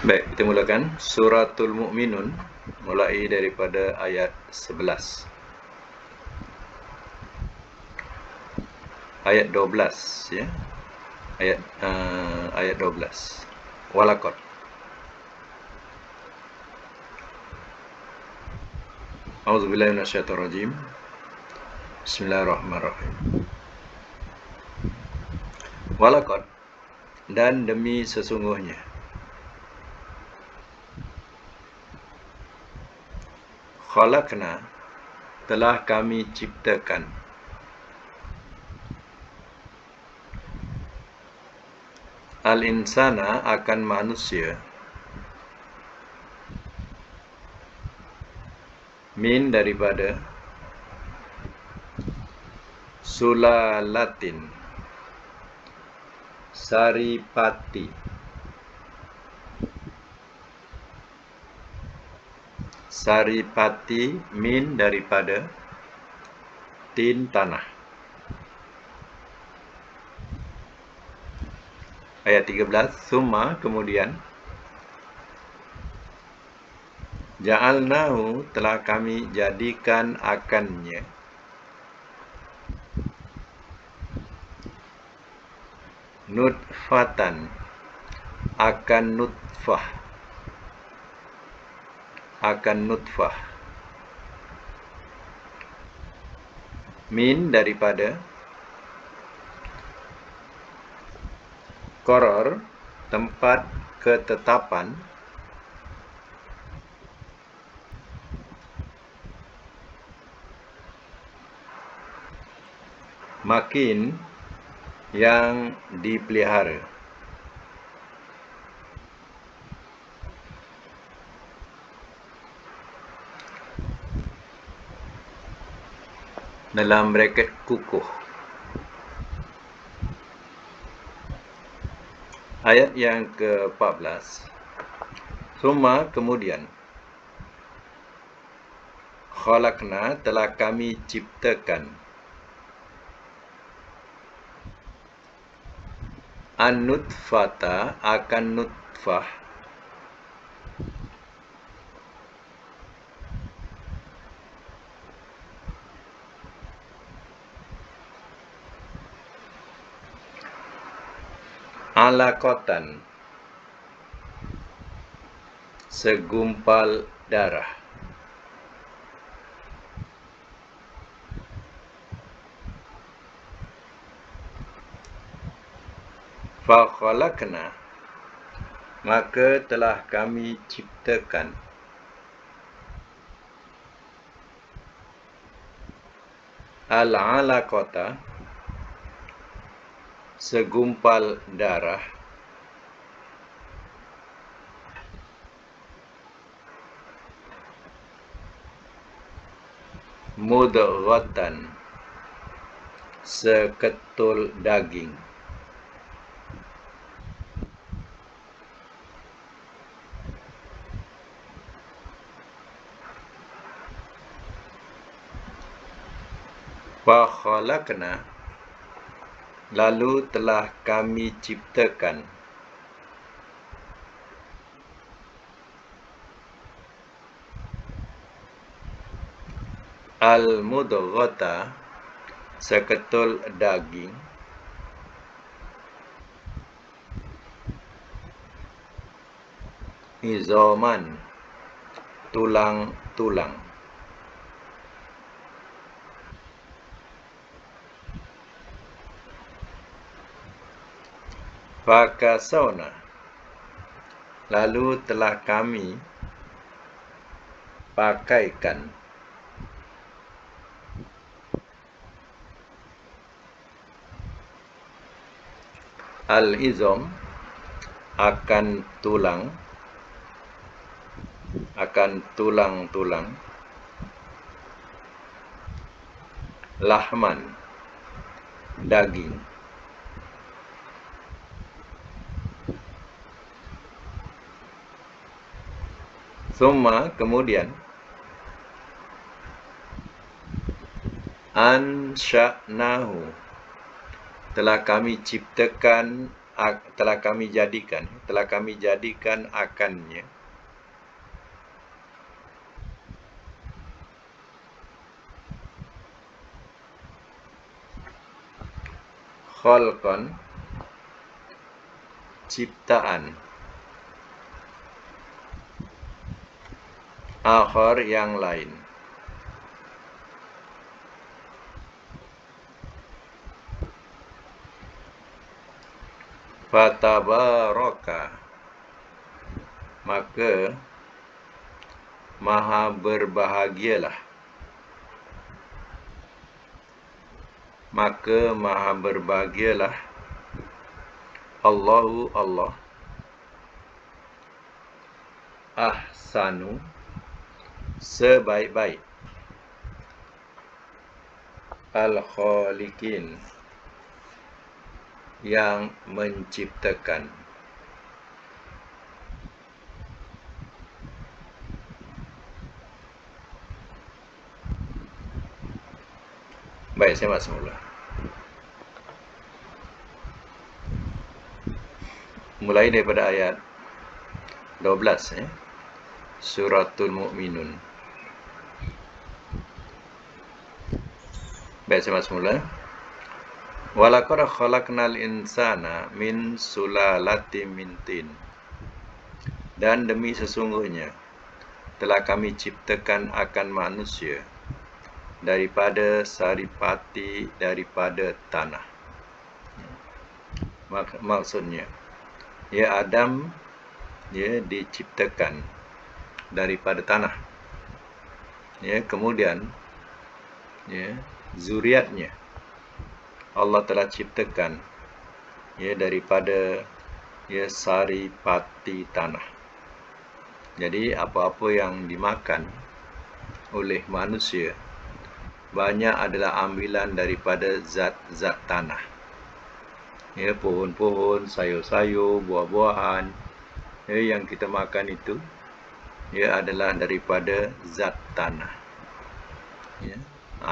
Baik, kita mulakan Suratul Mu'minun mulai daripada ayat 11. Ayat 12 ya. Ayat 12. Walaqad. A'udzubillahi minasyaitonir rajim. Bismillahirrahmanirrahim. Walaqad, dan demi sesungguhnya, khalaqna, telah kami ciptakan, al-insana, akan manusia, min, daripada, sulalatin, saripati, saripati, min, daripada, tin, tanah. Ayat 13, summa, kemudian, ja'alnahu, telah kami jadikan akannya, nutfatan, akan nutfah, min, daripada, qaror, tempat ketetapan, makin, yang dipelihara. Dalam braket kukuh. Ayat yang ke-14. Summa, kemudian, khalaqna, telah kami ciptakan, an-nutfata, akan nutfah, alaqatan, segumpal darah, fa khalaqna, maka telah kami ciptakan, al-alaqata, segumpal darah, mudghatan, seketul daging, fa khalaqna, lalu telah kami ciptakan, al-mudghata, seketul daging, izoman, tulang-tulang, fakasawna, lalu telah kami pakaikan, al-izom, akan tulang-tulang, lahman, daging. Summa, kemudian, ansha'nahu, telah kami ciptakan telah kami jadikan akannya khalqan, ciptaan, akhar, yang lain. Fatabaraka, maka maha berbahagialah. Allahu, Allah, ahsanu, sebaik-baik, al-khaliqin, yang menciptakan. Baik, saya masuk mula. Mulai daripada ayat 12 Suratul Mu'minun. Baik, saya masuk mula. Walaqad khalaqnal insana min sulalatin min tin. Dan demi sesungguhnya telah kami ciptakan akan manusia daripada saripati, daripada tanah. Maksudnya, Adam diciptakan daripada tanah. Kemudian zuriatnya Allah telah ciptakan daripada saripati tanah. Jadi apa-apa yang dimakan oleh manusia banyak adalah ambilan daripada zat-zat tanah. Pohon-pohon, sayur-sayur, buah-buahan yang kita makan itu adalah daripada zat tanah.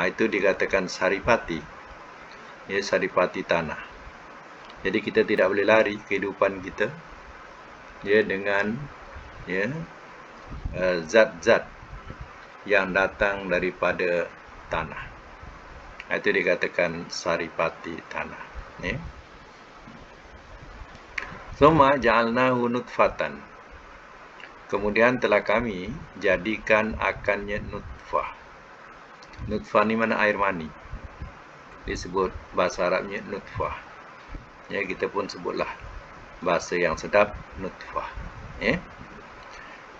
Itu dikatakan saripati. Saripati tanah. Jadi kita tidak boleh lari kehidupan kita dengan zat-zat yang datang daripada tanah. Itu dikatakan saripati tanah. Summa ja'alnahu nutfatan. Kemudian telah kami jadikan akannya nutfah. Nutfah ni mana? Air mani. Disebut bahasa Arabnya nutfah. Kita pun sebutlah bahasa yang sedap, nutfah.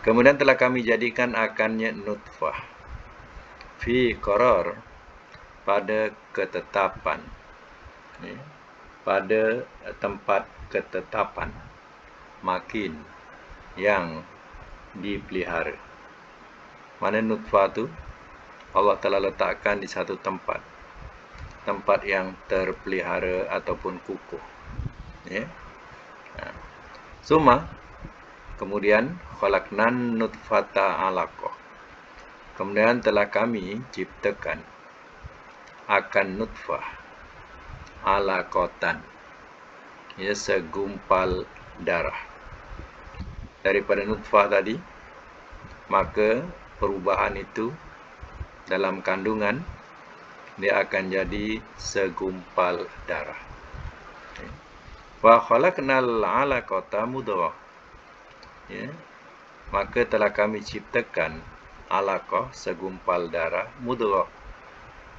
Kemudian telah kami jadikan akannya nutfah fi qarar, pada ketetapan, pada tempat ketetapan, makin, yang dipelihara. Mana nutfah tu? Allah telah letakkan di satu tempat yang terpelihara ataupun kukuh. Summa, kemudian khalaqnan nutfata alaqah. Kemudian telah kami ciptakan akan nutfah alaqatan, segumpal darah. Daripada nutfah tadi, maka perubahan itu dalam kandungan dia akan jadi segumpal darah. Wa khalaqnal 'alaqata mudghah. Maka telah kami ciptakan alaqah, segumpal darah, mudghah,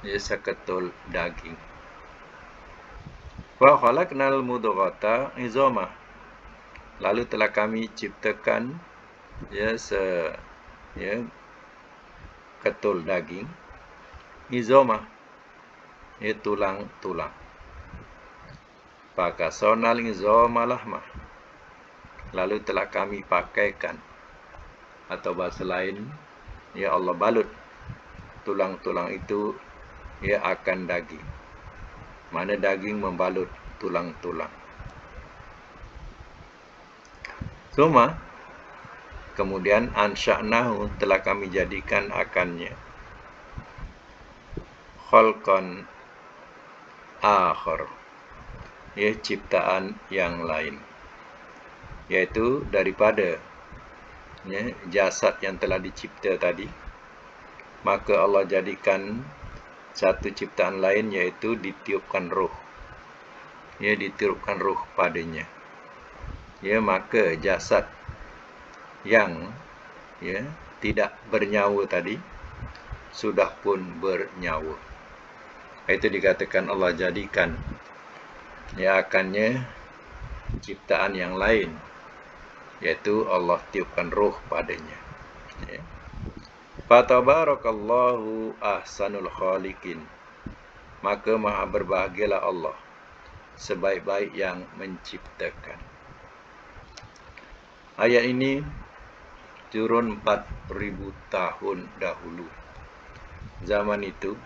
seketul daging. Wa khalaqnal mudghata 'izama. Lalu telah kami ciptakan ketul daging, izoma, tulang-tulang. Fakasonal izoma lahmah. Lalu telah kami pakaikan, atau bahasa lain, Allah balut tulang-tulang itu akan daging. Mana daging membalut tulang-tulang. Suma, kemudian ansya'nahu, telah kami jadikan akannya khalqan akhar, ciptaan yang lain, yaitu daripada jasad yang telah dicipta tadi, maka Allah jadikan satu ciptaan lain, yaitu ditiupkan roh. Ditiupkan roh padanya. Maka jasad yang tidak bernyawa tadi sudah pun bernyawa. Itu dikatakan Allah jadikan akannya ciptaan yang lain, yaitu Allah tiupkan roh padanya. Fatabarakallahu ahsanul khaliqin. Maka maha berbahagialah Allah, sebaik-baik yang menciptakan. Ayat ini turun 4000 tahun dahulu. Zaman itu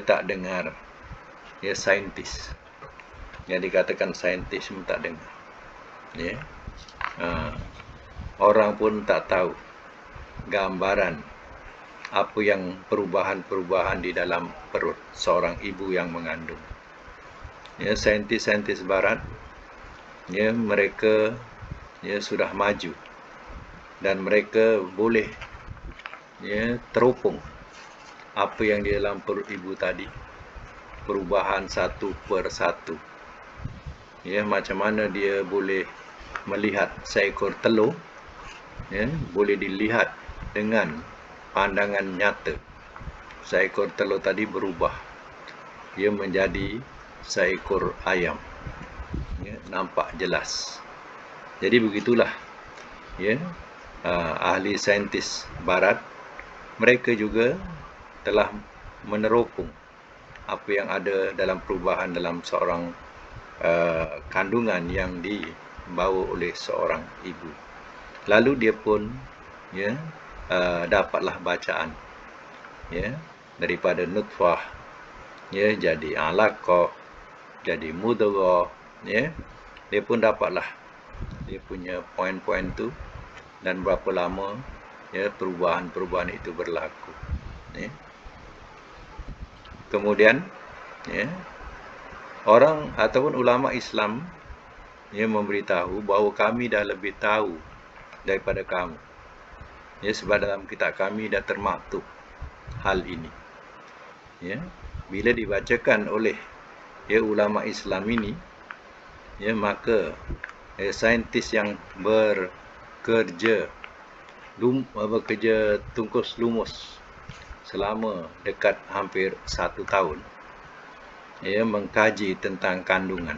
tak dengar saintis. Yang dikatakan saintis pun tak dengar. Orang pun tak tahu gambaran apa yang perubahan-perubahan di dalam perut seorang ibu yang mengandung. Saintis-saintis barat, mereka sudah maju dan mereka boleh teropong apa yang di dalam perut ibu tadi, perubahan satu per satu. Macam mana dia boleh melihat seekor telur, boleh dilihat dengan pandangan nyata. Seekor telur tadi berubah, dia menjadi seekor ayam, nampak jelas. Jadi begitulah ahli saintis barat, mereka juga telah meneropong apa yang ada dalam perubahan dalam seorang kandungan yang dibawa oleh seorang ibu. Lalu dia pun dapatlah bacaan daripada nutfah jadi alaqah, jadi mudghah. Dia pun dapatlah dia punya poin-poin tu, dan berapa lama perubahan-perubahan itu berlaku. Kemudian orang ataupun ulama Islam memberitahu bahawa kami dah lebih tahu daripada kamu. Sebab dalam kitab kami dah termaktub hal ini. Bila dibacakan oleh ulama Islam ini, maka saintis yang bekerja tungkus lumus selama dekat hampir 1 tahun mengkaji tentang kandungan,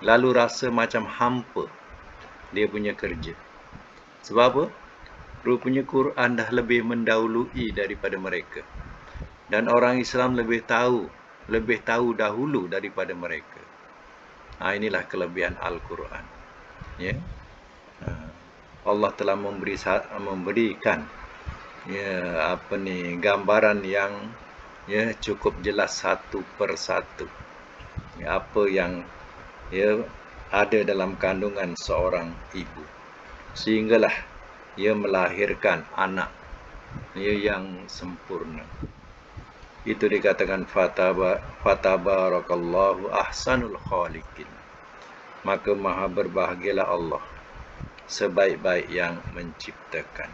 lalu rasa macam hampa dia punya kerja. Sebab apa? Rupanya Quran dah lebih mendahului daripada mereka, dan orang Islam lebih tahu dahulu daripada mereka. Inilah kelebihan Al-Quran. Allah telah memberikan gambaran yang cukup jelas satu per satu apa yang ada dalam kandungan seorang ibu, sehinggalah melahirkan anak yang sempurna. Itu dikatakan fatabarakallahu ahsanul khaliqin. Maka maha berbahagialah Allah, sebaik-baik yang menciptakan.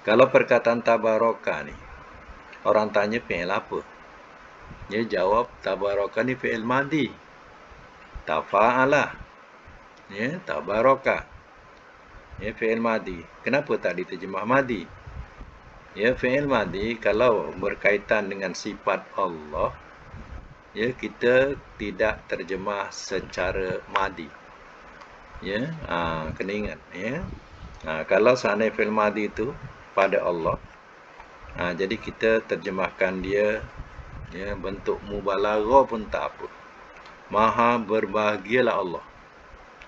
Kalau perkataan tabaraka ni, orang tanya fi'il apa? Dia jawab tabaraka ni fi'il madhi. Tafa'ala. Tabaraka. Fi'il madhi. Kenapa tak diterjemah madhi? Fi'il madhi kalau berkaitan dengan sifat Allah, kita tidak terjemah secara madhi. Kena ingat. Kalau seandainya fi'il madhi itu pada Allah, jadi kita terjemahkan dia bentuk mubalaghah pun tak apa. Maha berbahagialah Allah.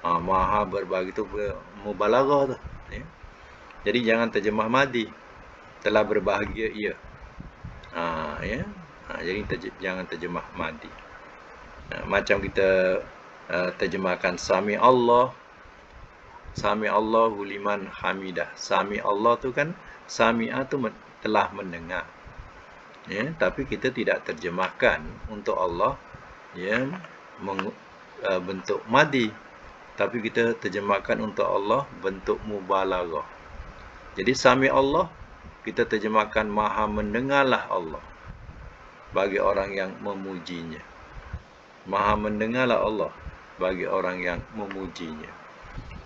Maha berbahagia itu mubalaghah tu. Jadi jangan terjemah madhi. Telah berbahagia ia. Jadi jangan terjemah madhi. Macam kita terjemahkan Sami Allah. Sami Allahu liman hamidah. Sami Allah tu kan, Sami'ah tu telah mendengar. Tapi kita tidak terjemahkan untuk Allah ya bentuk madi, tapi kita terjemahkan untuk Allah bentuk mubalaghah. Jadi sami Allah kita terjemahkan maha mendengarlah Allah bagi orang yang memujinya. Maha mendengarlah Allah bagi orang yang memujinya.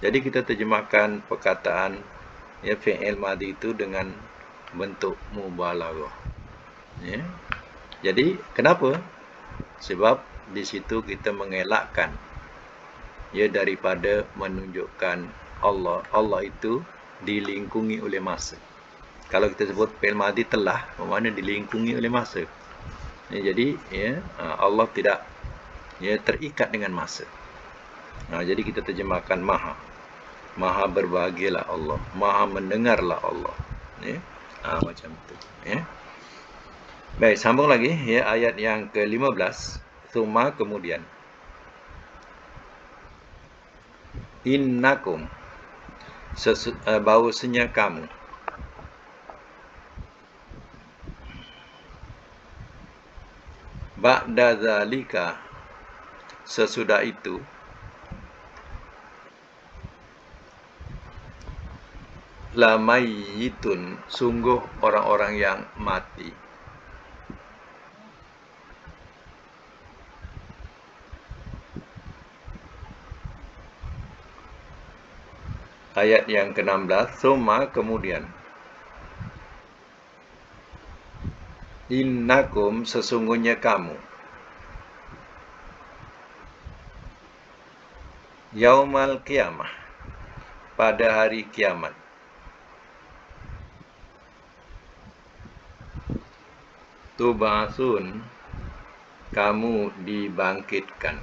Jadi kita terjemahkan perkataan ya fi'il madi itu dengan bentuk mubalaghah. Ya. Jadi kenapa? Sebab di situ kita mengelakkan ya daripada menunjukkan Allah itu dilingkungi oleh masa. Kalau kita sebut fi'il madi telah, bermakna dilingkungi oleh masa. Ya, jadi ya Allah tidak ya terikat dengan masa. Jadi kita terjemahkan maha. Maha berbahagialah Allah, maha mendengarlah Allah. Ya. Macam itu. Ya. Baik, sambung lagi ya ayat yang ke-15. Tsumma kemudian. Innakum bahwasanya kamu ba'da zalika sesudah itu la mayyitun sungguh orang-orang yang mati. Ayat yang ke-16, summa kemudian. Innakum sesungguhnya kamu. Yaumal qiyamah pada hari kiamat. Tub'atsun kamu dibangkitkan.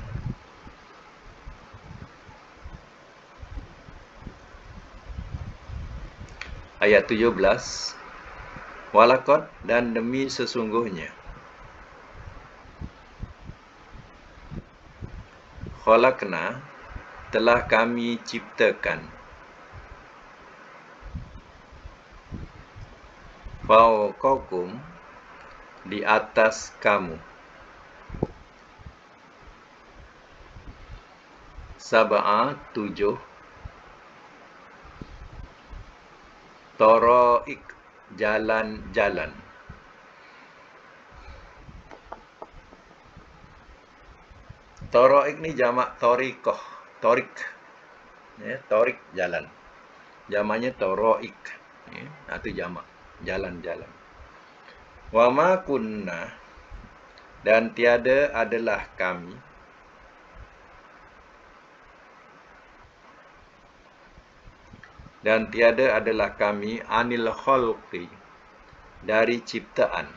Ayat 17. Walaqad dan demi sesungguhnya. Khalaqna telah kami ciptakan. Fawqakum di atas kamu. Sab'a 7. Taraik jalan-jalan. Taraik ni jamak tariqah, tarik. Ya, tarik jalan. Jamaknya taraik. Ya, itu jamak jalan-jalan. Wa ma kunna dan tiada adalah kami anil khalqi dari ciptaan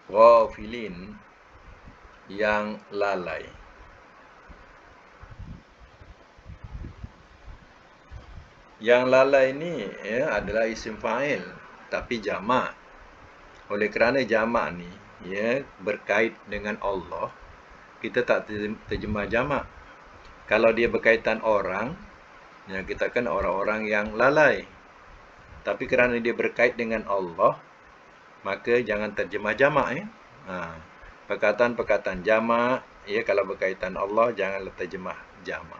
ghafilin yang lalai. Yang lalai ni ya adalah isim fa'il tapi jamak. Oleh kerana jamak ni ya berkait dengan Allah, kita tak terjemah jamak. Kalau dia berkaitan orang, ya kita kan orang-orang yang lalai. Tapi kerana dia berkait dengan Allah, maka jangan terjemah jamak ya. Perkataan-perkataan jamak ya kalau berkaitan Allah janganlah terjemah jamak.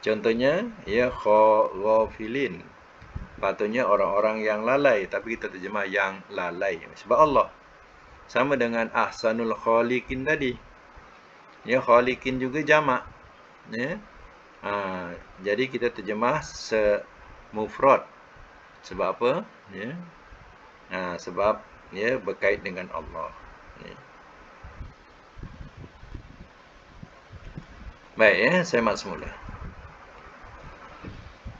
Contohnya ya ghafilin. Patutnya orang-orang yang lalai, tapi kita terjemah yang lalai sebab Allah. Sama dengan ahsanul khaliqin tadi. Ya khaliqin juga jamak. Ya. Jadi kita terjemah semufrad. Sebab apa? Ya. Sebab ya berkait dengan Allah. Ya. Baik ya, saya mak semula.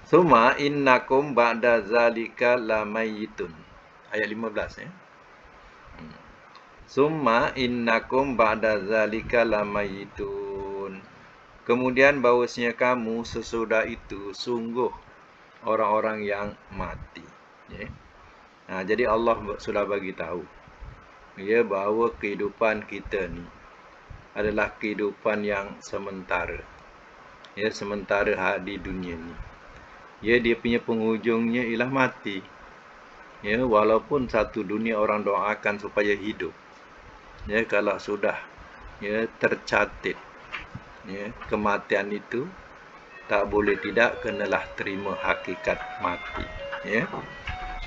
Suma innakum ba'da zalika lamayitun. Ayat 15 ya. Summa innakum ba'da zalika lamayitun. Kemudian bahawasanya kamu sesudah itu sungguh orang-orang yang mati. Ya. Jadi Allah sudah bagi tahu ya bahawa kehidupan kita ni adalah kehidupan yang sementara. Ya, sementara di dunia ni. Ya, dia punya penghujungnya ialah mati. Ya, walaupun satu dunia orang doakan supaya hidup. Ya, kalau sudah ya tercatat ya kematian itu, tak boleh tidak kenalah terima hakikat mati. Ya.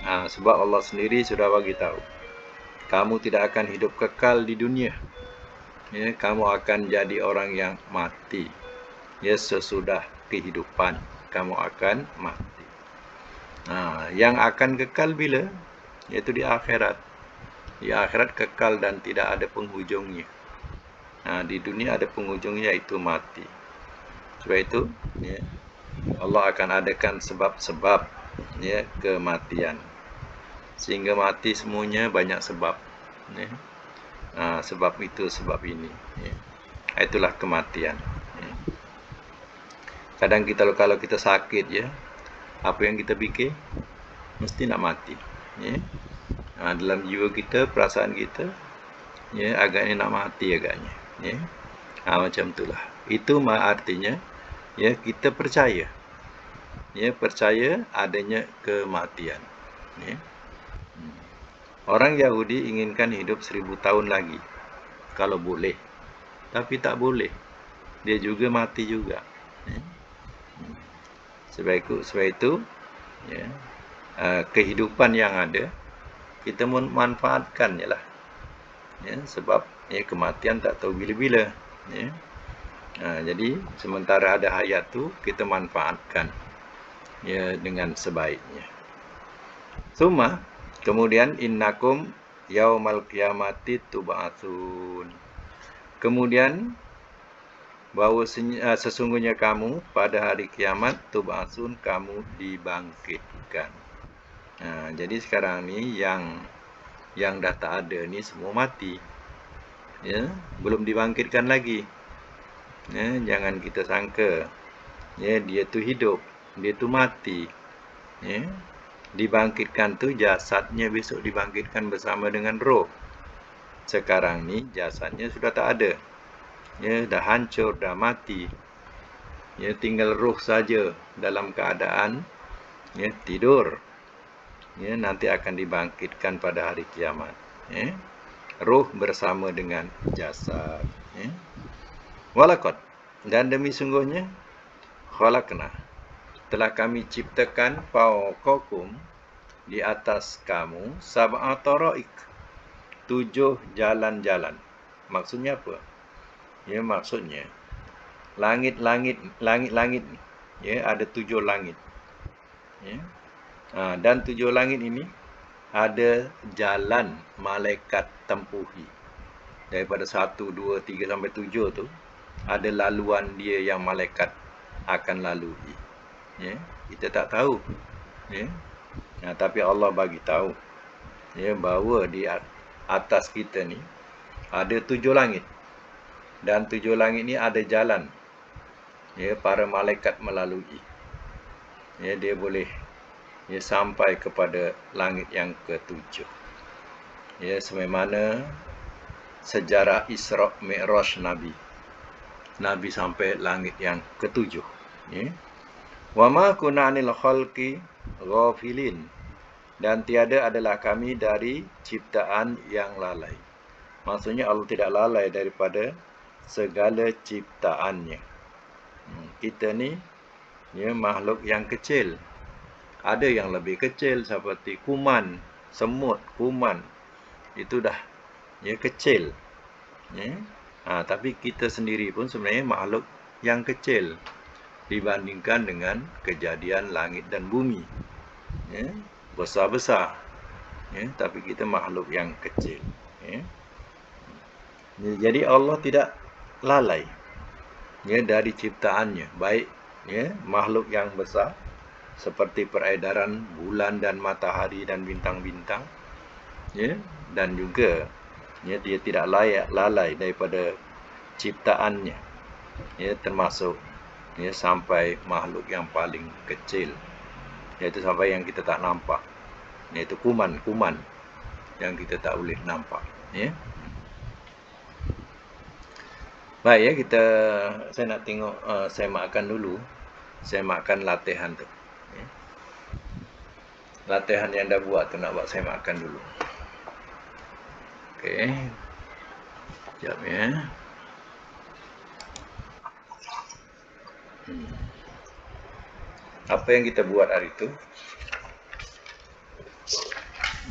Sebab Allah sendiri sudah bagi tahu, kamu tidak akan hidup kekal di dunia. Ya, kamu akan jadi orang yang mati. Ya, sesudah kehidupan kamu akan mati. Yang akan kekal bila? Yaitu di akhirat. Di akhirat kekal dan tidak ada penghujungnya. Di dunia ada penghujungnya, itu mati. Sebab itu, ya, Allah akan adakan sebab-sebab ya kematian. Sehingga mati semuanya banyak sebab. Ya. Sebab itu, sebab ini. Ya. Itulah kematian. Ya. Kadang kalau kita sakit, ya, apa yang kita fikir? Mesti nak mati. Ya. Dalam jiwa kita, perasaan kita, ya, agaknya nak mati agaknya. Ya. Macam itulah. Itu artinya, ya, kita percaya. Ya, percaya adanya kematian. Ya. Orang Yahudi inginkan hidup 1000 tahun lagi, kalau boleh. Tapi tak boleh. Dia juga mati juga. Ya. Sebab itu, ya, kehidupan yang ada, kita manfaatkan je lah. Ya, sebab ya, kematian tak tahu bila-bila. Ya. Jadi, sementara ada hayat tu, kita manfaatkan ya dengan sebaiknya. Kemudian innakum yaumal qiyamati tub'atsun. Kemudian bahawa sesungguhnya kamu pada hari kiamat tub'atsun, kamu dibangkitkan. Jadi sekarang ni yang dah tak ada ni semua mati. Ya, belum dibangkitkan lagi. Ya, jangan kita sangka ya dia tu hidup, dia tu mati. Ya. Dibangkitkan tu jasadnya besok dibangkitkan bersama dengan roh. Sekarang ni jasadnya sudah tak ada. Ya, dah hancur, dah mati. Ya, tinggal roh saja dalam keadaan ya tidur. Ya, nanti akan dibangkitkan pada hari kiamat. Ya. Roh bersama dengan jasad. Ya. Walaqad, dan demi sungguhnya khalaqna, telah kami ciptakan fawqakum, di atas kamu, sab'a taraik, 7 jalan-jalan. Maksudnya apa? Ya, maksudnya langit-langit ya, ada 7 langit. Ya. Dan 7 langit ini ada jalan malaikat tempuhi. Daripada 1, 2, 3 sampai 7 tu ada laluan dia yang malaikat akan lalui. Ya, kita tak tahu. Ya. Tapi Allah bagi tahu ya bahawa di atas kita ni ada 7 langit. Dan 7 langit ni ada jalan ya para malaikat melalui. Ya, dia boleh ya sampai kepada langit yang ke-7. Ya, sebagaimana sejarah Isra Mi'raj Nabi sampai langit yang ke-7. Ya. Wa ma kunna 'anil khalqi ghafilin, dan tiada adalah kami dari ciptaan yang lalai. Maksudnya Allah tidak lalai daripada segala ciptaannya. Kita ni ya makhluk yang kecil. Ada yang lebih kecil seperti kuman, semut, kuman. Itu dah ya kecil. Ya. Tapi kita sendiri pun sebenarnya makhluk yang kecil dibandingkan dengan kejadian langit dan bumi. Ya, besar-besar. Ya, tapi kita makhluk yang kecil. Ya. Jadi Allah tidak lalai ya dari ciptaannya, baik ya makhluk yang besar seperti peredaran bulan dan matahari dan bintang-bintang, ya, dan juga ya dia tidak lalai daripada ciptaannya, ya, termasuk ya sampai makhluk yang paling kecil, iaitu sampai yang kita tak nampak, iaitu kuman yang kita tak boleh nampak. Ya. Baik ya, saya nak tengok, saya makkan dulu. Saya makkan latihan tu. Ya. latihan yang dah buat tu nak buat saya makan dulu. Okey. Sekejap ya. Apa yang kita buat hari tu?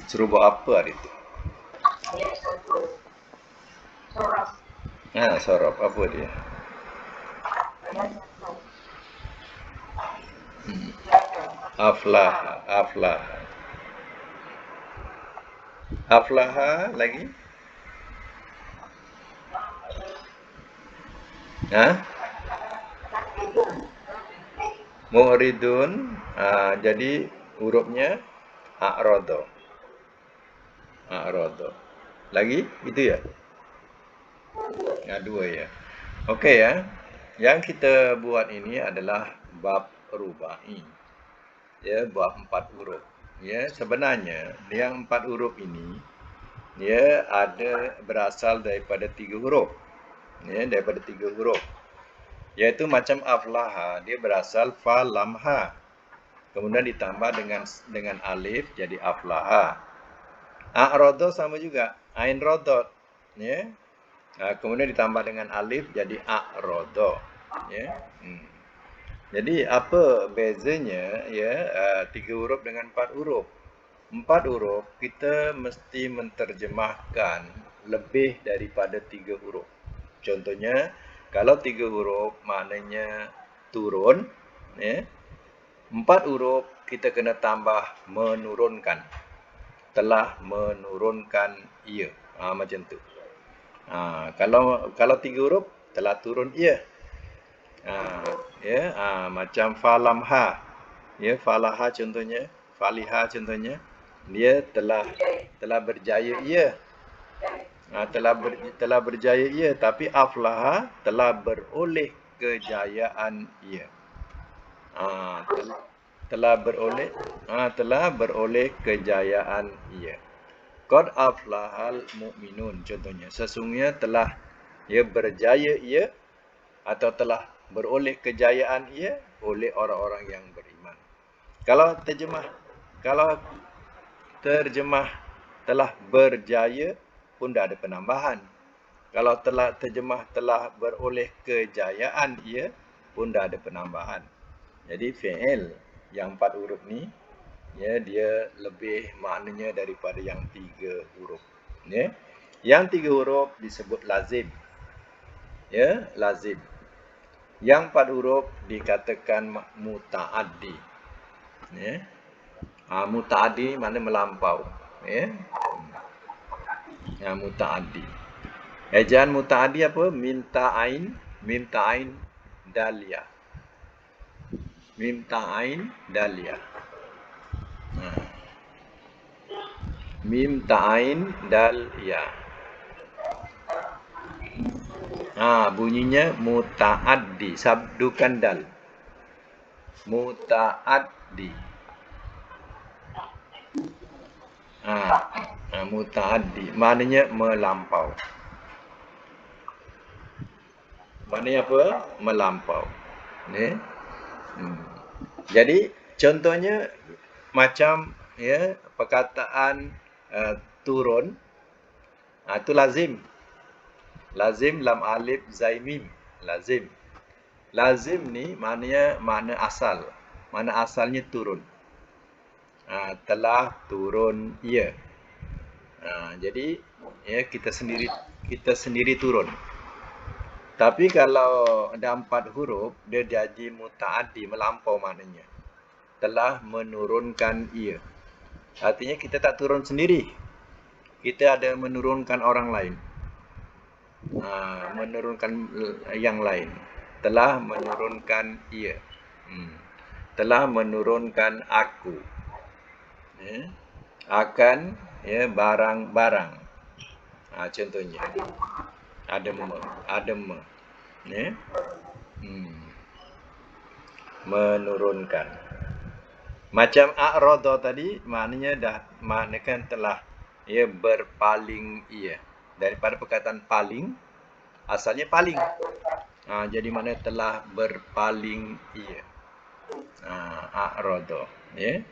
Suruh buat apa hari tu? Sorop. Apa dia? Aflah. Aflaha lagi? Mu'ridun. Jadi hurufnya a'rado. Lagi? Itu ya? Dua ya. Okey ya. Yang kita buat ini adalah bab rubai. Ya, bab 4 huruf. Ya, sebenarnya yang 4 huruf ini dia ada berasal daripada 3 huruf. Ya, daripada 3 huruf. Iaitu macam aflaha, dia berasal fa lam ha. Kemudian ditambah dengan alif jadi aflaha. A'rado sama juga, ain rodot. Ya. Kemudian ditambah dengan alif jadi a'rado. Ya. Jadi apa bezanya ya 3 huruf dengan 4 huruf? 4 huruf kita mesti menterjemahkan lebih daripada 3 huruf. Contohnya kalau 3 huruf maknanya turun, ya. 4 huruf kita kena tambah menurunkan. Telah menurunkan ia. Macam tu. Kalau 3 huruf telah turun ia. Macam falamha. Ya, falaha contohnya, faliha contohnya, dia telah berjaya ia. Telah berjaya ia, tapi aflaha telah beroleh kejayaan ia. Telah beroleh kejayaan ia. Qad aflahal mu'minun contohnya, sesungguhnya telah berjaya ia atau telah beroleh kejayaan ia oleh orang-orang yang beriman. Kalau terjemah telah berjaya pun dah ada penambahan. Kalau terjemah telah beroleh kejayaan ia pun dah ada penambahan. Jadi fi'il yang 4 huruf ni ya dia lebih maknanya daripada yang 3 huruf. Ya. Yang 3 huruf disebut lazim. Ya, lazim. Yang 4 huruf dikatakan muta'addi. Ya. Muta'addi makna melampau. Ya. Muta'addi. Ejaan muta'addi apa? Mim ta'ain dalia. Mim ta'ain dalia. Mim ta'ain dal ya. Bunyinya muta'addi, sabdukan dal. Muta'addi. Muta'addi maknanya melampau. Maknanya apa? Melampau. Ni. Jadi contohnya macam ya perkataan turun, itu lazim. Lazim lam alif zai mim, lazim. Lazim ni makna asal. Makna asalnya turun. Telah turun ia. Jadi ya kita sendiri turun. Tapi kalau ada 4 huruf dia jadi muta'addi, melampau maknanya. Telah menurunkan ia. Artinya kita tak turun sendiri. Kita ada menurunkan orang lain. Menurunkan yang lain. Telah menurunkan ia. Telah menurunkan aku. Ya. Akan ya barang-barang. Contohnya. Adem. Ya. Menurunkan. Macam a'rada tadi maknanya telah berpaling ia. Daripada perkataan paling, asalnya paling. Jadi maknanya telah berpaling ia. A'rada, ya.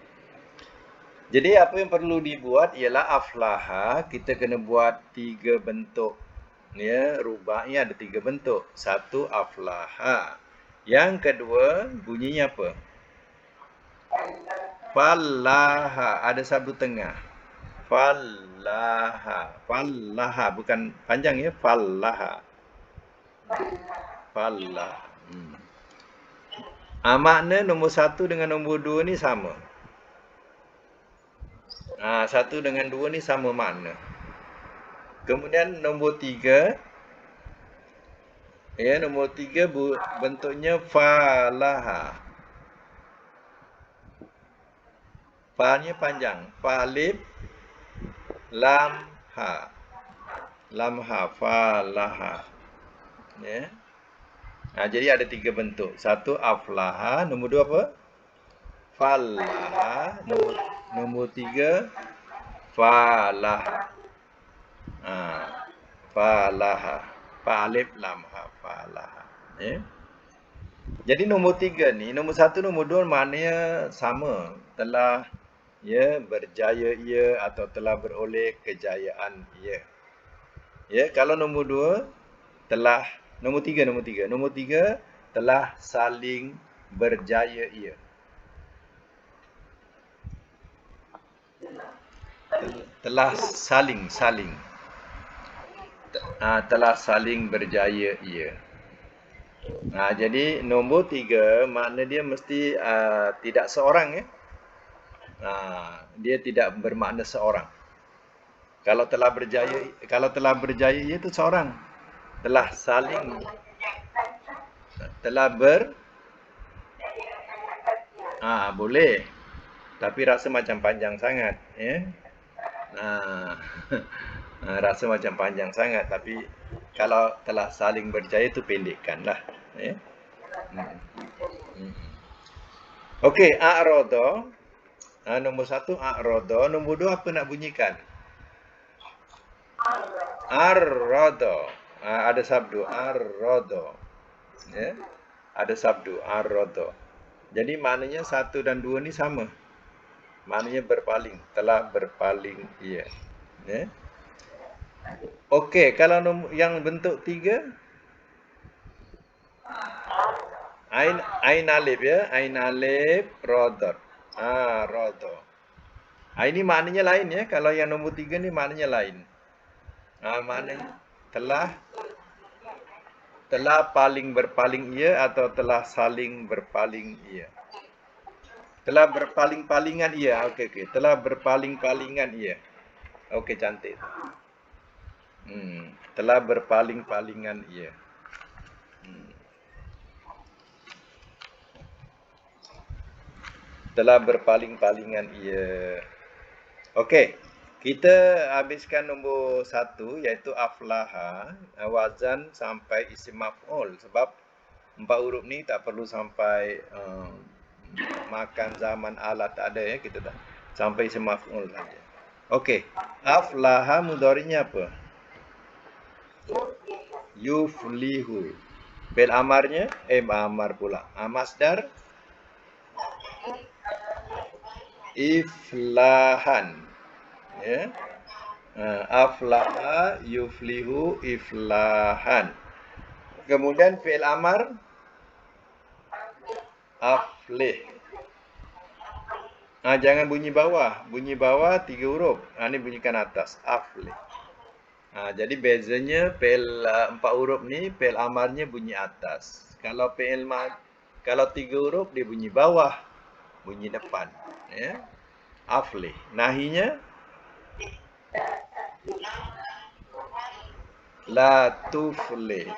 Jadi apa yang perlu dibuat ialah aflaha, kita kena buat 3 bentuk. Ya, rubahnya ada 3 bentuk. Satu aflaha. Yang kedua bunyinya apa? Fallaha, ada sabdu tengah. Fallaha, fallaha bukan panjang ya, fallaha. Fallah. Makna nombor 1 dengan nombor 2 ni sama. Satu dengan 2 ni sama makna. Kemudian nombor 3, ya, nombor 3 bentuknya falaha. Fa-nya panjang. Falib lam ha. Lam ha, falaha. Ya. Jadi ada 3 bentuk. Satu aflaha, nombor 2 apa? Falaha, nombor 3 falah. Falaha. Fa alif lam ha, falaha. Ya. Jadi nombor 3 ni, nombor 1, nombor 2 maknanya sama. Telah berjaya ia atau telah beroleh kejayaan ia. Ya, kalau nombor 2 telah, nombor 3 telah saling berjaya ia. Telah saling telah saling berjaya ia. Jadi nombor 3 makna dia mesti tidak seorang ya. Dia tidak bermakna seorang. Kalau telah berjaya ia itu seorang. Telah saling, telah boleh. Tapi rasa macam panjang sangat ya. Rasa macam panjang sangat, tapi kalau telah saling berjaya itu pendekkanlah ya. Okey, a'rada. Nombor 1 a'rada, nombor 2 apa nak bunyikan? Ar-rada. Ada sabdu ar-rada. Ya. Ada sabdu ar-rada. Jadi maknanya 1 dan 2 ni sama. Maknanya berpaling, telah berpaling ia. Ya. Okey, kalau yang bentuk 3 ain alif ya, ain alif radad. Rada. Ini maknanya lain ya. Kalau yang nombor 3 ni maknanya lain. Maknanya telah paling berpaling ia atau telah saling berpaling ia. Telah berpaling-palingan ia. Okey. Telah berpaling-palingan ia. Okey, cantik. Telah berpaling-palingan ia. Telah berpaling-palingan ia. Okey. Kita habiskan nombor 1 iaitu aflaha, wazan sampai isim maf'ul, sebab 4 huruf ni tak perlu sampai makan zaman alat tak ada ya, kita dah sampai isim maf'ul saja. Okey. Aflaha mudhari'nya apa? Yuflihu. Fi'il amarnya amar pula. Masdar iflahan. Ya. Aflaha yuflihu iflahan. Kemudian fi'il amar aflih. Jangan bunyi bawah. Bunyi bawah 3 huruf. Ini bunyikan atas. Aflih. Jadi bezanya fi'il 4 huruf ni, fi'il amarnya bunyi atas. Kalau kalau 3 huruf dia bunyi bawah, bunyi depan. Ya. Aflih. Nahinya la tuflih.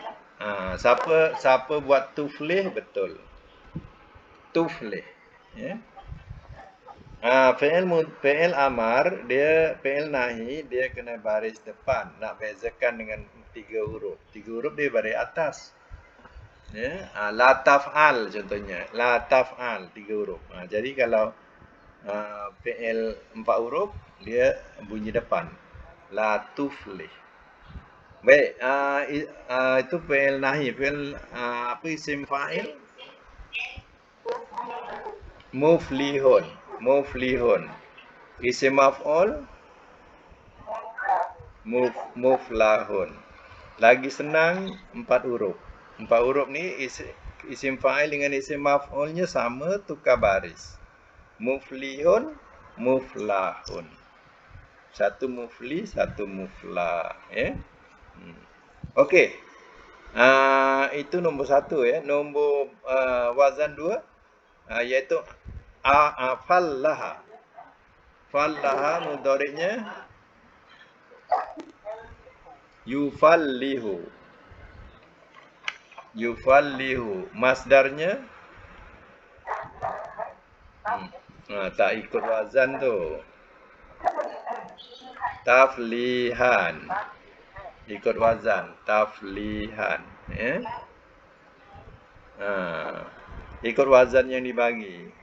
Siapa buat tuflih betul. Tuflih. Ya. Fi'il amar, dia fi'il nahi, dia kena baris depan. Nak bezakan dengan 3 huruf. 3 huruf dia baris atas. Ya, la taf'al contohnya. La taf'al 3 huruf. Jadi kalau fi'il 4 huruf dia bunyi depan. La tuflih. Baik, itu fi'il nahi. Fi'il apa isim fa'il? Muflihun. Isim maf'ul muflahun. Lagi senang 4 huruf. 4 huruf ni isim fa'il dengan isim maf'ulnya sama, tukar baris. Muflihun, muflahun. Satu mufli, satu muflah, ya. Okey. Itu nombor 1 ya. Nombor wazan 2 iaitu fallaha. Fallaha mudhari'nya yufallihu. Yufallihu. Masdarnya tak ikut wazan tu. Taflihan. Ikut wazan. Taflihan. Ya. Ikut wazan yang dibagi.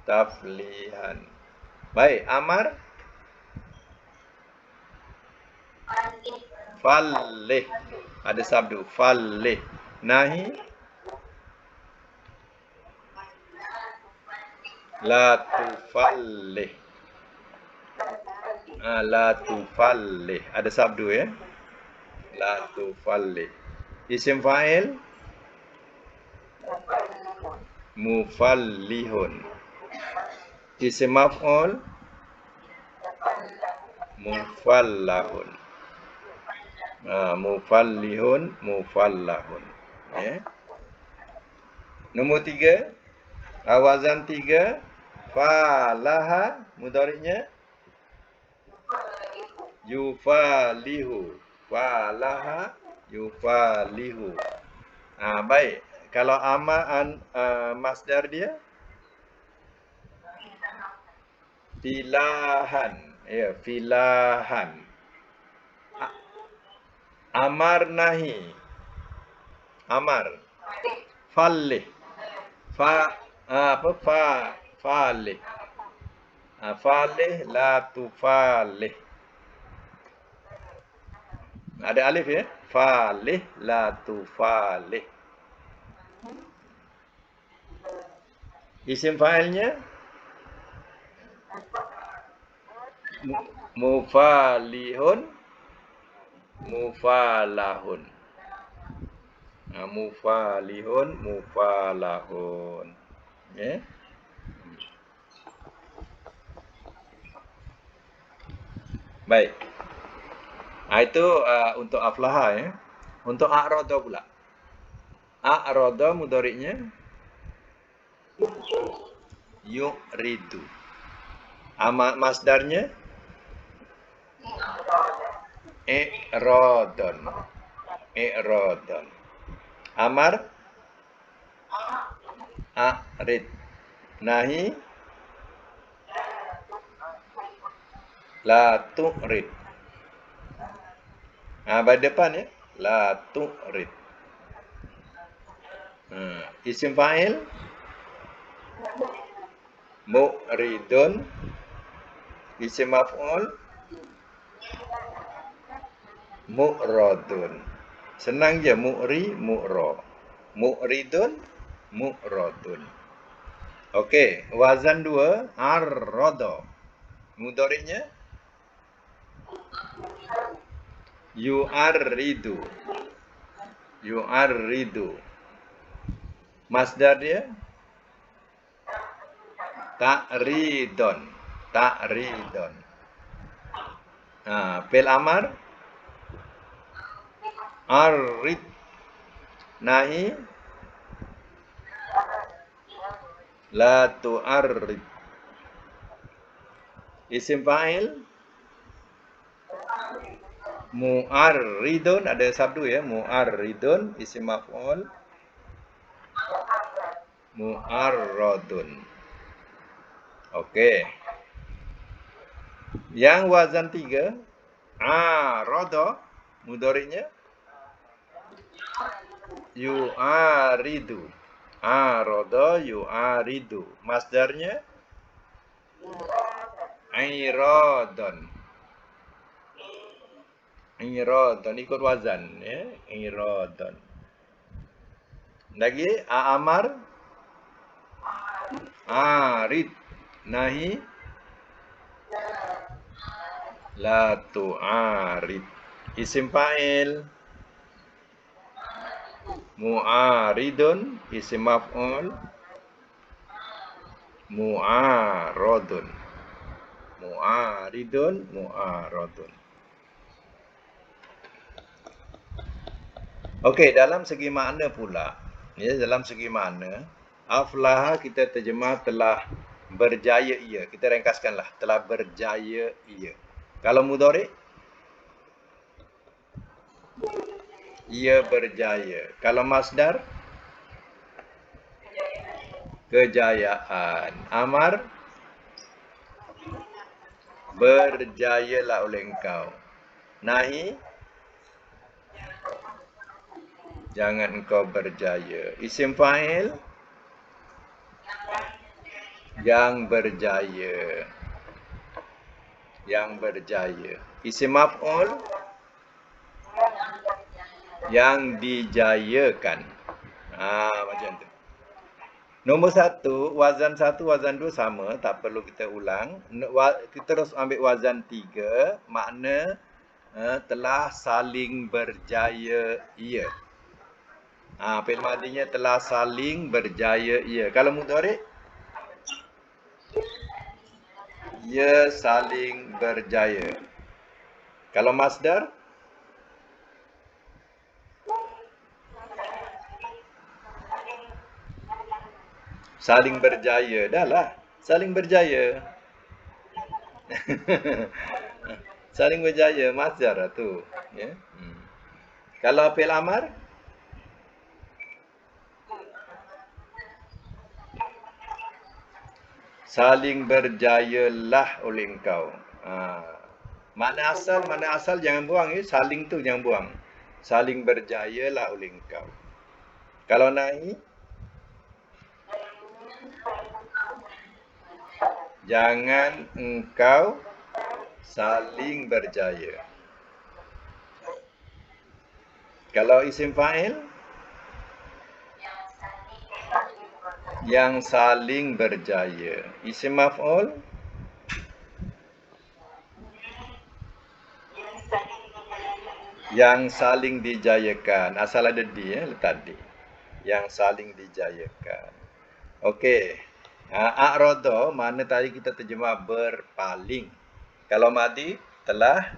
Taflihan. Baik, amar. Fallih. Ada sabdu. Fallih. Nahi. La tufallih. La tufallih. Ada sabdu ya. La tufallih. Isim fa'il mufallihun. Isim maf'ul mufallahun. Mufallihun, mufallahun. Ya. Nombor 3, wazan 3, falaha mudhari'nya yufalihu. Falaha yufalihu. Baik. Kalau masdar dia filahan. Ya, filahan. Amar nahi. Amar. Fallih. Falih. Falih la tufalih. Ada alif ya. Falih la tufalih. Isim fa'ilnya mufalihun, mufalahun. Mufalihun, mufalahun. Ya. Baik. Itu untuk aflaha ya. Untuk a'rada pula. A'rada mudhari'nya yu'ridu. Masdarnya i'radun. I'radun. Amar a'rid. Nahi la tu'rid. Pada depan ya. La tu'rid. Isim fa'il mu'ridun. Isim maf'ul mu'radun. Senang je, mu'ri, mu'ra. Mu'ridun, mu'radun. Okey, wazan 2, arrada. Mudhari'nya yu'arridu. Yu'arridu. Masdar dia ta'ridun. Ta'ridun. Fi'il amar arrid. Nahi la tu'arrid. Isim fa'il mu'arridun. Ada sabdu ya. Mu'arridun. Isim maf'ul mu'arradun. Okey. Yang wazan 3 arada mudhari'nya yu'aridu. Arada yu'aridu. Masdarnya iradun. Iradun ikut wazan ya. Iradun. Lagi amar arid. Nahi La tu'arid. Isim fa'il. Mu'aridun. Isim maf'ul. Mu'aradun. Mu'aridun. Mu'aradun. Okey, dalam segi makna pula, ya, dalam segi makna, aflaha kita terjemah telah berjaya ia. Kita ringkaskanlah, telah berjaya ia. Kalau mudhari, ia berjaya. Kalau masdar, kejayaan. Amar, berjayalah oleh engkau. Nahi, jangan engkau berjaya. Isim fa'il, yang berjaya. Yang berjaya. Isim maf'ul, yang dijayakan. Macam tu. Nombor satu, wazan dua sama, tak perlu kita ulang. Kita terus ambil wazan 3, makna telah saling berjaya ia. Fi'il madinya telah saling berjaya ia. Kalau mudhari, ia saling berjaya. Kalau masdar, saling berjaya. Dah lah, saling berjaya. Saling berjaya, masdar lah tu. Ya. Kalau fi'il amar, saling berjayalah oleh engkau. Makna asal jangan buang ya. Saling tu jangan buang. Saling berjayalah oleh engkau. Kalau nahi, jangan engkau saling berjaya. Kalau isim fa'il, yang saling berjaya. Isim maf'ul, yang saling dijayakan. Asal ada di ya, letak di. Yang saling dijayakan. Okey. A'rada mana tadi kita terjemah berpaling. Kalau madi telah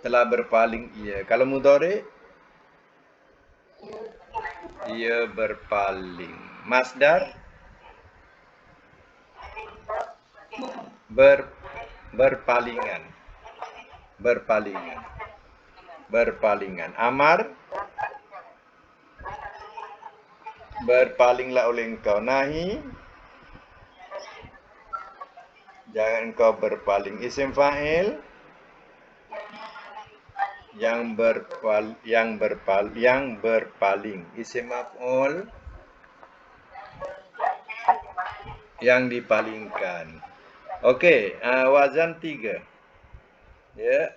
berpaling ia. Kalau mudhari, ia berpaling. Masdar, berpalingan. Berpalingan. Amar, berpalinglah oleh engkau. Nahi, jangan engkau berpaling. Isim fa'il, yang berpaling. Isim maf'ul, yang dipalingkan. Okey, wazan 3. Ya,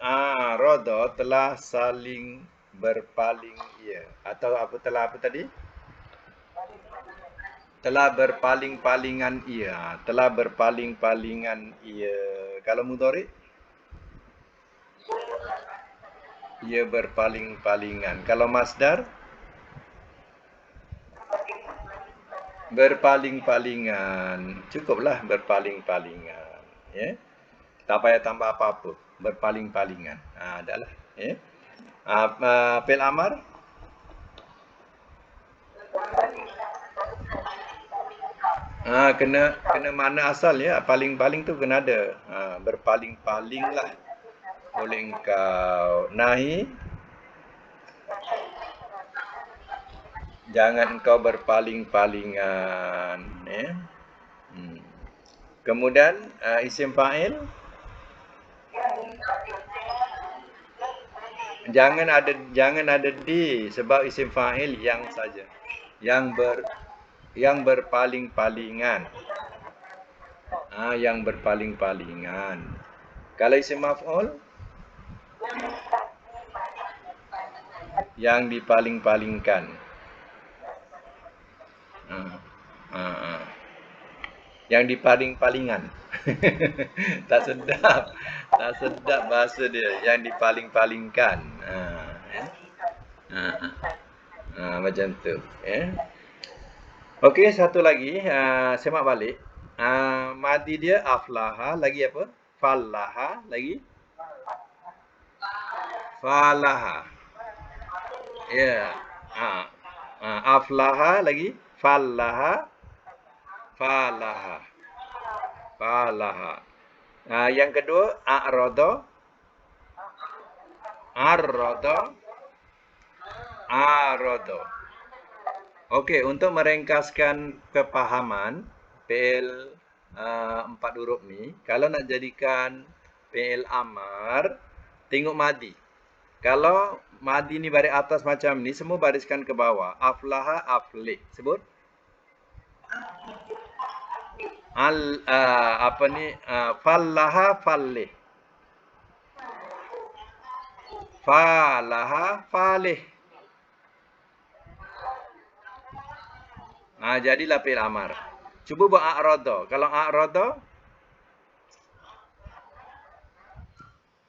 rada telah saling berpaling ia. Atau telah apa tadi? Telah berpaling-palingan ia. Telah berpaling-palingan ia. Kalau mudhari, ia berpaling-palingan. Kalau masdar, berpaling-palingan. Cukuplah berpaling-palingan. Ya. Tak payah tambah apa-apa. Berpaling-palingan. Dah lah. Ya. Fi'il amar, kena mana asal ya. Paling-paling tu kena ada. Berpaling-palinglah oleh engkau. Nahi, jangan engkau berpaling-palingan. Ya. Kemudian isim fa'il, jangan ada di, sebab isim fa'il yang saja. Yang berpaling-palingan. Yang berpaling-palingan. Kalau isim maf'ul, yang dipaling-palingkan. Yang dipaling-palingan. Tak sedap. Tak sedap bahasa dia yang dipaling-palingkan. Ya. Ha, macam tu. Ya. Okey, satu lagi. Semak balik. Madi dia aflaha. Lagi apa? Fallaha. Lagi? Falaha. Ya. Ha. Aflaha lagi. Fallaha. Falaha. Falaha. Yang kedua, a'rada. Arrada. Arada. Okey, untuk meringkaskan kepahaman PL 4 huruf ni, kalau nak jadikan PL amar, tengok madi. Kalau madi ni baris atas macam ni, semua bariskan ke bawah. Aflaha, aflih. Sebut. Fallaha, fallih. Falaha, falih. Jadilah fi'il amar. Cuba buat a'rada. Kalau a'rada,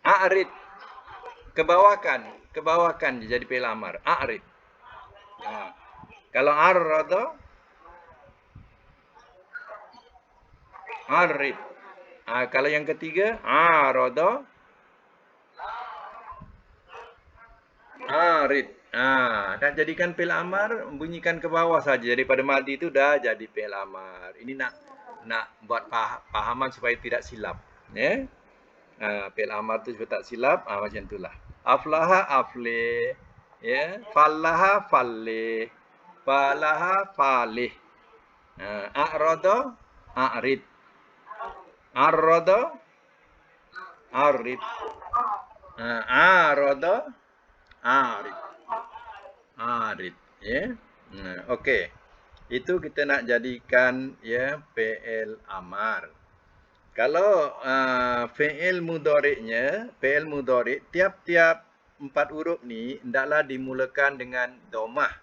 a'rid. Kebawahkan jadi fi'il amar. A'rid. Kalau arrada, arrid. Kalau yang ketiga, arada, arid. Dan jadikan fi'il amar, bunyikan ke bawah saja. Daripada madi itu dah jadi fi'il amar. Ini nak buat pahaman supaya tidak silap. Ya. Fi'il amar tu supaya tak silap, macam itulah. Aflaha, aflih. Ya, fallaha, fallih. Falaha, falih. A'rada, a'rid. Arrada, arid. Arada, arid. Arid. Ya. Okey. Itu kita nak jadikan ya fi'il amar. Kalau fi'il mudhari'nya, fi'il mudhari' tiap-tiap 4 huruf ni hendaklah dimulakan dengan dhammah.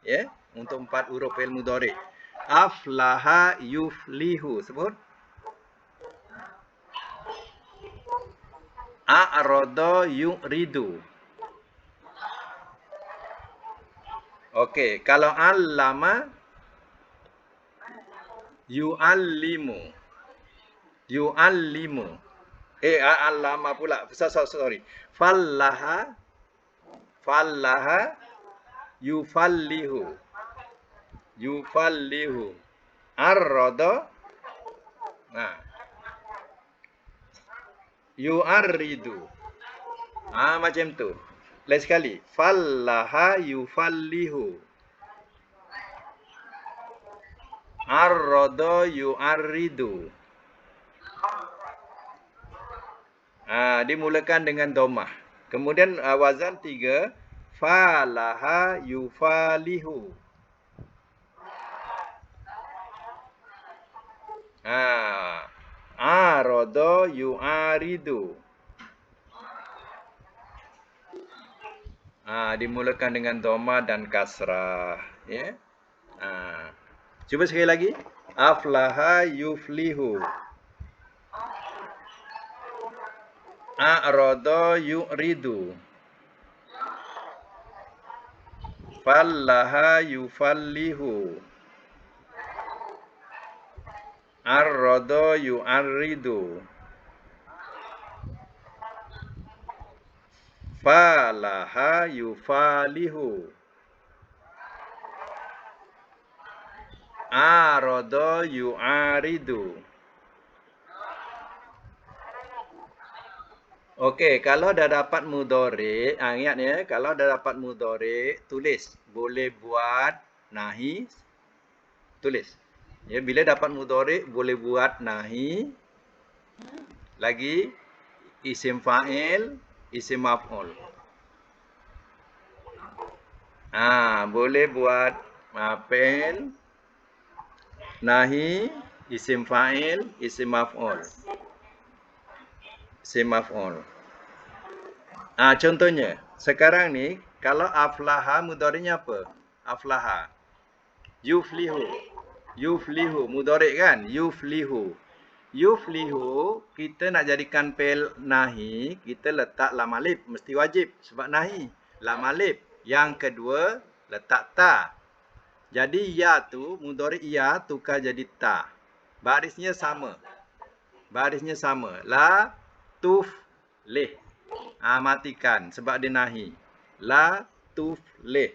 Ya, untuk 4 huruf fi'il mudhari'. Aflaha, yuflihu. Sebut. A'rada, yu'ridu. Okey, kalau allama, yu'allimu. Yu'allimu. Allama pula. Sorry. Fallaha, fallaha, yufallihu. Yufallihu. Arrada, yu'arridu. Macam tu. Lain sekali. Fallaha, yufallihu. Arrada, yu'arridu. Dimulakan dengan dhammah. Kemudian wazan 3. Falaha, yufalihu. Arada, yu'aridu. Dimulakan dengan dhammah dan kasrah. Ya. Cuba sekali lagi. Aflaha, yuflihu. A'rada, yu'ridu. Fallaha, yufallihu. Arrada, yu'arridu. Falaha, yufalihu. Arada, yu'aridu. Okey, kalau dah dapat mudhari', ingat ya, kalau dah dapat mudhari', tulis. Boleh buat nahi, tulis. Ya, bila dapat mudhari' boleh buat nahi. Lagi isim fa'il, isim maf'ul. Boleh buat fi'il, nahi, isim fa'il, isim maf'ul. Isim maf'ul. Contohnya, sekarang ni kalau aflaha mudhari'nya apa? Aflaha. Yuflihu. Yuflihu mudhari' kan? Yuflihu. Yuflihu, kita nak jadikan fi'il nahi, kita letak lam alif, mesti wajib sebab nahi. Lam alif. Yang kedua, letak ta. Jadi ya tu, mudhari ya tukar jadi ta. Barisnya sama. Barisnya sama. La tuflih. Matikan sebab dia nahi. La tuflih.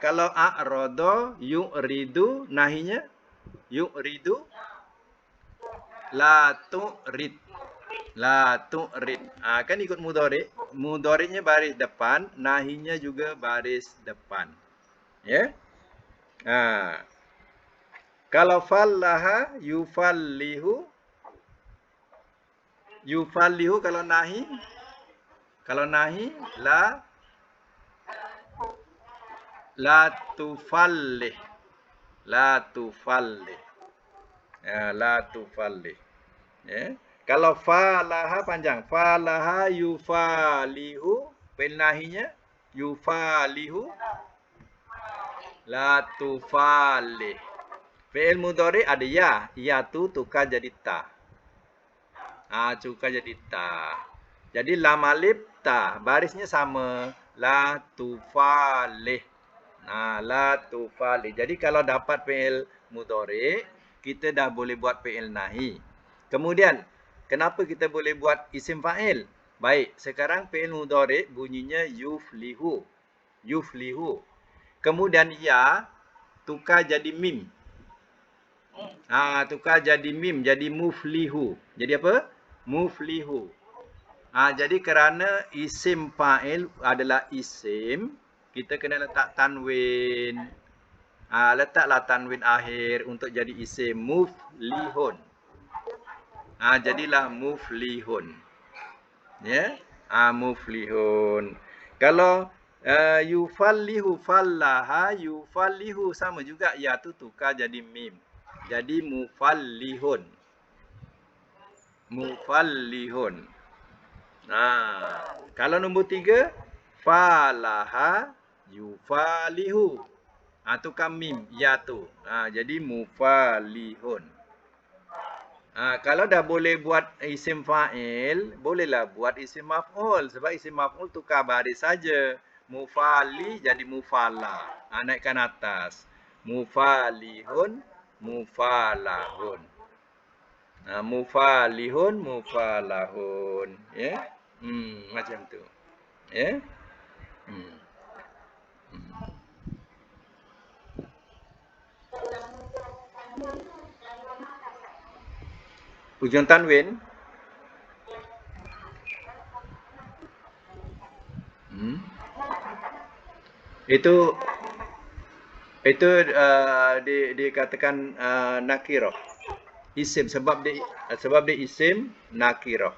Kalau a'rada yu'ridu, nahinya yu'ridu la tu'rid. La tu'rid. Kan ikut mudhari'. Mudhari'nya baris depan, nahinya juga baris depan. Ya. Kalau fallaha yufallihu. Yufallihu kalau nahi. Kalau nahi la tufallih. La tufallih. La tufallih. Ya. Kalau falaha panjang. Falaha yufalihu. Fi'il nahinya yufalihu. La tufallih. Fi'il mudhari ada ya. Ya tu tukar jadi ta. Tukar jadi ta. Jadi lam alif ta. Barisnya sama. La tufallih. La tufallih. Jadi kalau dapat fi'il mudhari, kita dah boleh buat fi'il nahi. Kemudian, kenapa kita boleh buat isim fa'il? Baik, sekarang fi'il mudhari bunyinya yuflihu. Yuflihu. Kemudian ya tukar jadi mim. Tukar jadi mim, jadi muflihu. Jadi apa? Muflihu. Jadi kerana isim fa'il adalah isim, kita kena letak tanwin. Letaklah tanwin akhir untuk jadi isim muflihun. Jadilah muflihun. Ya, muflihun. Kalau yufallihu fallaha yufallihu sama juga, ya tu tukar jadi mim. Jadi mufallihun. Mufallihun. Kalau nombor 3, falaha yufalihu. Tukar mim, ya tu. Jadi mufalihun. Kalau dah boleh buat isim fa'il, bolehlah buat isim maf'ul. Sebab isim maf'ul tukar baris saja. Mufali jadi mufala. Naikkan atas. Mufalihun, mufalahun. Mufalihun, mufalahun. Ya. Macam tu. Ya. Ujung tanwin. Itu dikatakan nakirah. Isim sebab dia isim nakirah.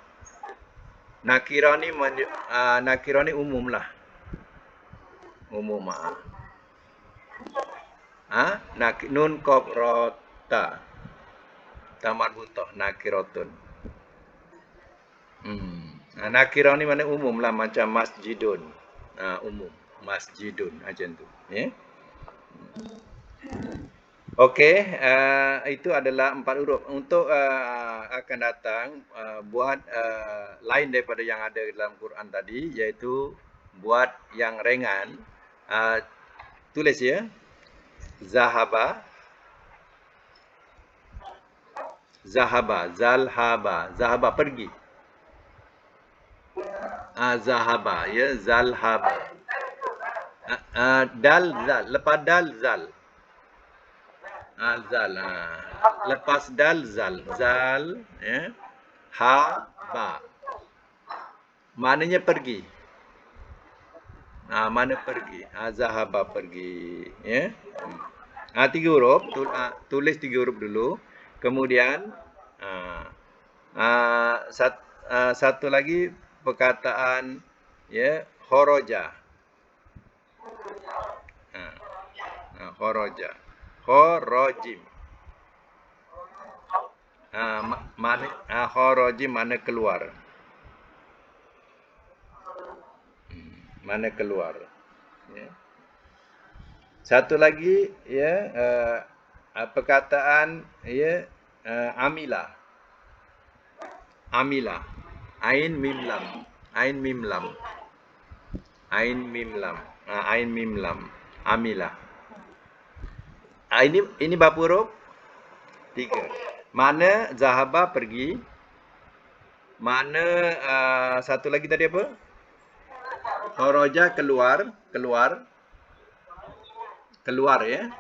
Nakirah ni umum lah. Umum. Nun qaf ra ta. Tamat butoh nakiratun. Nakirah ni mana umum lah, macam masjidun. Umum. Masjidun macam tu. Ya. Okey, itu adalah 4 huruf. Untuk akan datang, buat lain daripada yang ada dalam Quran tadi, iaitu buat yang ringan. Tulis ya. Zahaba. Zahaba, zalhaba, zahaba pergi. Zahaba ya, zalhaba. Dal zal, lepas dal zal. Zal. Lepas dal zal, zal ya. Ha ba. Maknanya pergi. Mana pergi? Zahaba pergi ya. 3 huruf, tulis 3 huruf dulu. Kemudian satu lagi perkataan ya, kharaja. Kharaja. Kharajim. Mana kharajim mana keluar. Mana keluar. Ya. Satu lagi ya, perkataan ya, Amila. Amila. Ain mim lam. Ain mim lam. Ain mim lam. Ain mim lam. Amila. Ini berapa huruf? 3. Mana zahaba pergi? Mana satu lagi tadi apa? Kharaja keluar, keluar. Keluar ya.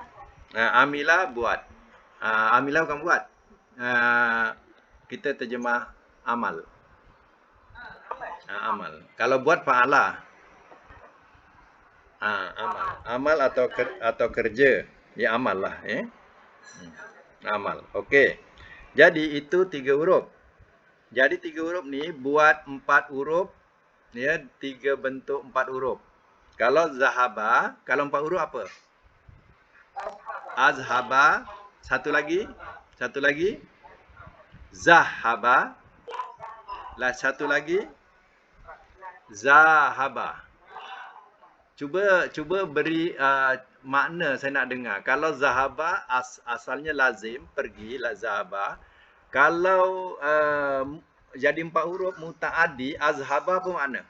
Amila buat. Amila bukan buat. Kita terjemah amal. Amal. Kalau buat fa'ala. Amal. Amal atau kerja. Ya amal lah. Amal. Okey. Jadi itu 3 huruf. Jadi 3 huruf ni buat 4 huruf. Ya, 3 bentuk 4 huruf. Kalau zahaba, kalau 4 huruf apa? Azhaba. Satu lagi. Zahaba. Satu lagi. Zahaba. Cuba beri makna saya nak dengar. Kalau zahaba asalnya lazim, pergi la zahaba. Kalau jadi 4 huruf mutaaddi, azhaba apa makna?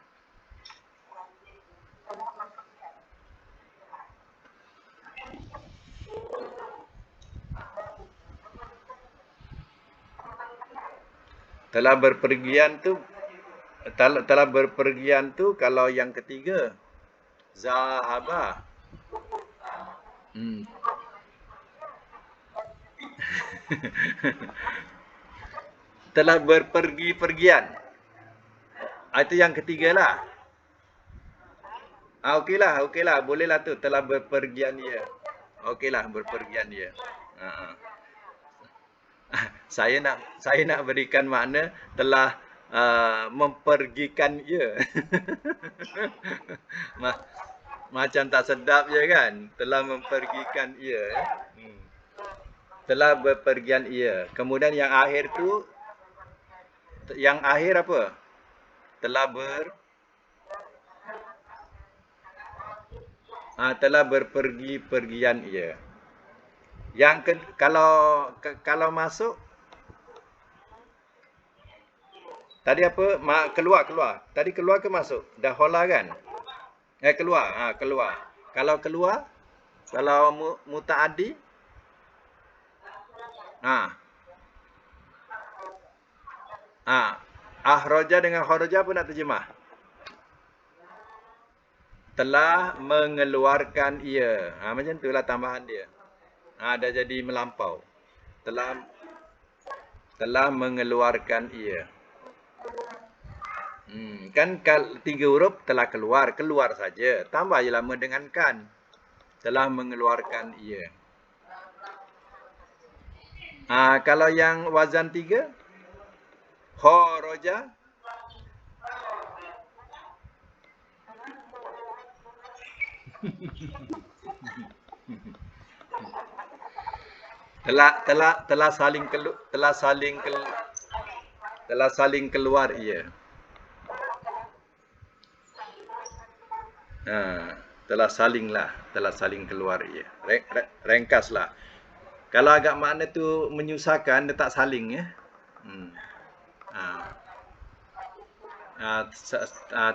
Telah berpergian tu kalau yang ketiga zahaba. Telah berpergian. Itu yang ketiga lah. Okeylah, bolehlah tu, telah berpergian dia. Okeylah, berpergian dia. Saya nak berikan makna telah mempergikan ia. Macam tak sedap je kan? Telah mempergikan ia. Telah berpergian ia. Kemudian yang akhir tu, yang akhir apa? Telah berpergian ia. Yang kalau masuk tadi apa? Keluar. Tadi keluar ke masuk? Dah hola kan? Keluar. Keluar. Kalau keluar, kalau mutaaddi, ahraja dengan kharaja apa nak terjemah? Telah mengeluarkan ia. Macam itulah tambahan dia. Dah jadi melampau. Telah mengeluarkan ia. Kan 3 huruf telah keluar saja. Tambah je lama dengan kan. Telah mengeluarkan ia. Kalau yang wazan 3, kharaja. Telah saling keluar ia. Telah saling keluar ia. Ringkaslah. Kalau agak makna tu menyusahkan, dia tak saling ya.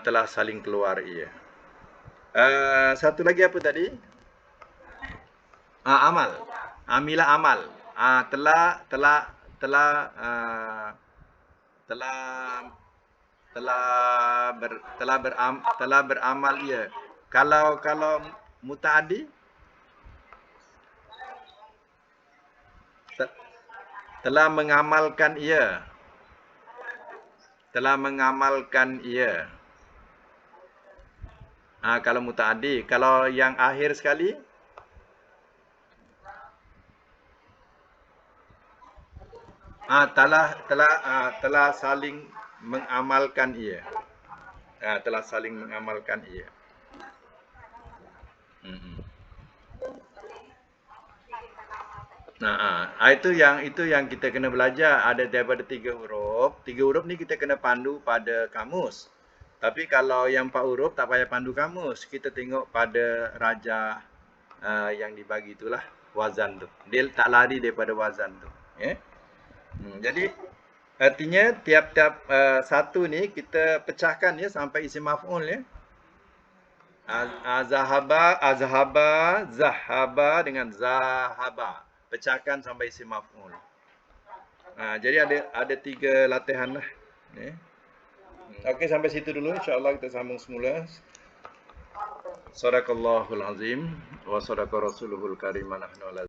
Telah saling keluar ia. Satu lagi apa tadi? Amal. Amila amal. Telah beramal ia. Kalau mutaaddi telah mengamalkan ia. Kalau mutaaddi, kalau yang akhir sekali telah saling mengamalkan ia. Telah saling mengamalkan ia. Itu yang kita kena belajar. Ada daripada 3 huruf. 3 huruf ni kita kena pandu pada kamus. Tapi kalau yang 4 huruf tak payah pandu kamus. Kita tengok pada raja yang dibagi itulah wazan tu. Dia tak lari daripada wazan tu. Jadi artinya tiap-tiap satu ni kita pecahkan ya sampai isim maf'ul ya. Zahaba dengan zahaba. Pecahkan sampai isim maf'ul. Jadi ada 3 latihan lah. Ya. Okey, sampai situ dulu. InsyaAllah kita sambung semula. Sadaqallahul azim wa sadaqa rasuluhul karim. Nahnu ala